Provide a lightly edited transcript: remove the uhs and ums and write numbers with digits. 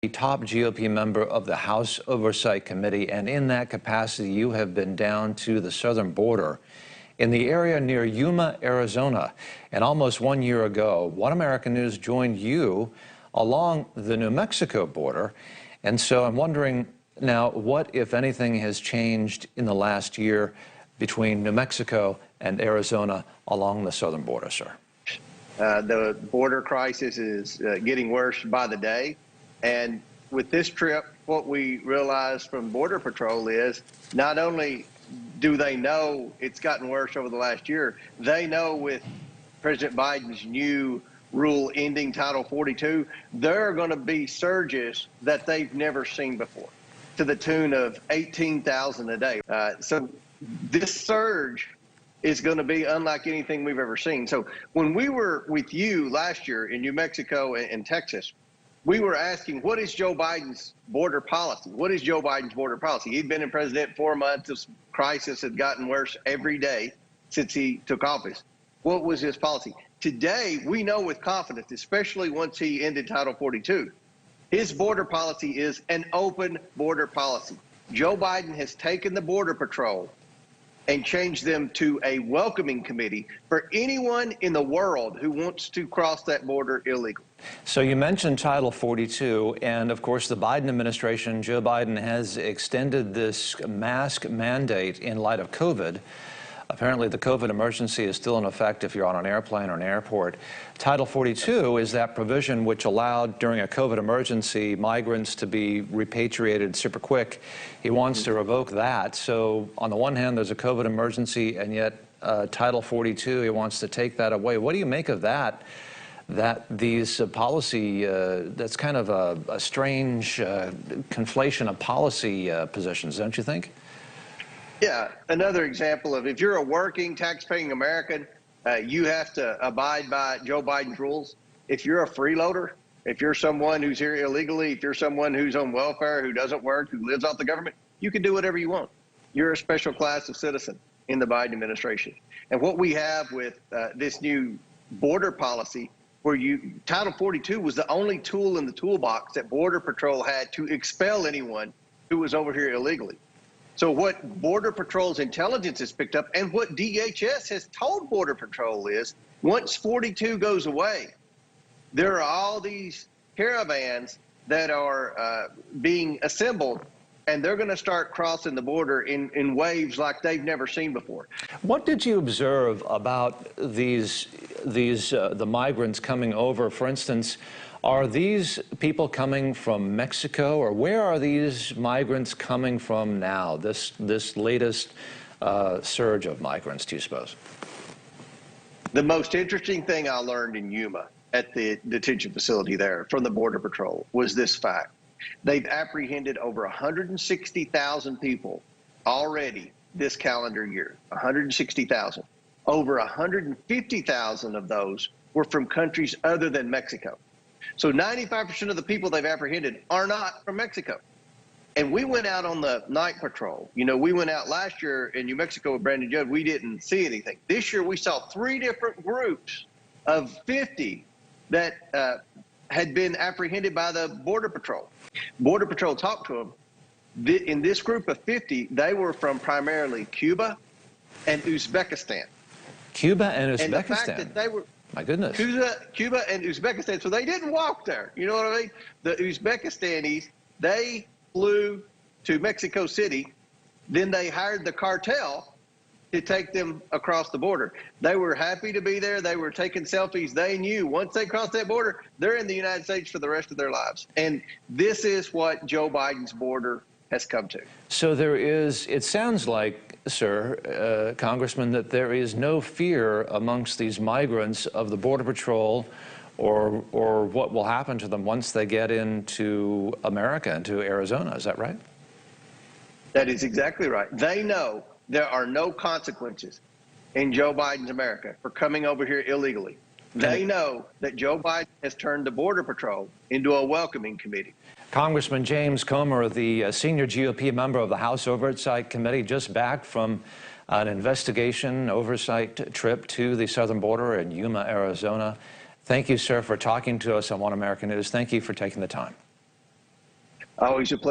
The top GOP member of the House Oversight Committee, and in that capacity, you have been down to the southern border in the area near Yuma, Arizona. And almost 1 year ago, One American News joined you along the New Mexico border. And so I'm wondering now, what, if anything, has changed in the last year between New Mexico and Arizona along the southern border, sir? The border crisis is getting worse by the day. And with this trip, what we realized from Border Patrol is not only do they know it's gotten worse over the last year, they know with President Biden's new rule ending Title 42, there are going to be surges that they've never seen before, to the tune of 18,000 a day. So this surge is going to be unlike anything we've ever seen. So when we were with you last year in New Mexico and Texas, we were asking, what is Joe Biden's border policy? What is Joe Biden's border policy? He'd been in president 4 months. This crisis had gotten worse every day since he took office. What was his policy? Today, we know with confidence, especially once he ended Title 42, his border policy is an open border policy. Joe Biden has taken the Border Patrol and changed them to a welcoming committee for anyone in the world who wants to cross that border illegally. So you mentioned Title 42, and of course the Biden administration, Joe Biden, has extended this mask mandate in light of COVID. Apparently the COVID emergency is still in effect if you're on an airplane or an airport. Title 42 is that provision which allowed during a COVID emergency migrants to be repatriated super quick. He wants to revoke that. So on the one hand there's a COVID emergency, and yet Title 42, he wants to take that away. What do you make of that? That these policy, that's kind of a strange conflation of policy positions, don't you think? Yeah, another example of if you're a working, tax-paying American, you have to abide by Joe Biden's rules. If you're a freeloader, if you're someone who's here illegally, if you're someone who's on welfare, who doesn't work, who lives off the government, you can do whatever you want. You're a special class of citizen in the Biden administration. And what we have with this new border policy, where Title 42 was the only tool in the toolbox that Border Patrol had to expel anyone who was over here illegally. So what Border Patrol's intelligence has picked up, and what DHS has told Border Patrol, is once 42 goes away, there are all these caravans that are being assembled, and they're going to start crossing the border in waves like they've never seen before. What did you observe about the migrants coming over? For instance, are these people coming from Mexico, or where are these migrants coming from now, this latest surge of migrants, do you suppose? The most interesting thing I learned in Yuma at the detention facility there from the Border Patrol was this fact. They've apprehended over 160,000 people already this calendar year, 160,000. Over 150,000 of those were from countries other than Mexico. So 95% of the people they've apprehended are not from Mexico. And we went out on the night patrol. You know, we went out last year in New Mexico with Brandon Judd. We didn't see anything. This year we saw 3 different groups of 50 that had been apprehended by the Border Patrol. Border Patrol talked to them. In this group of 50, they were from primarily Cuba and Uzbekistan. Cuba and Uzbekistan? And the fact that they were... My goodness. Cuba and Uzbekistan. So they didn't walk there. You know what I mean? The Uzbekistanis, they flew to Mexico City. Then they hired the cartel to take them across the border. They were happy to be there. They were taking selfies. They knew once they crossed that border, they're in the United States for the rest of their lives. And this is what Joe Biden's border has come to. So there is, it sounds like, sir, Congressman, that there is no fear amongst these migrants of the Border Patrol or what will happen to them once they get into America, into Arizona. Is that right? That is exactly right. They know there are no consequences in Joe Biden's America for coming over here illegally. They know that Joe Biden has turned the Border Patrol into a welcoming committee. Congressman James Comer, the senior GOP member of the House Oversight Committee, just back from an investigation oversight trip to the southern border in Yuma, Arizona. Thank you, sir, for talking to us on One American News. Thank you for taking the time. Always a pleasure.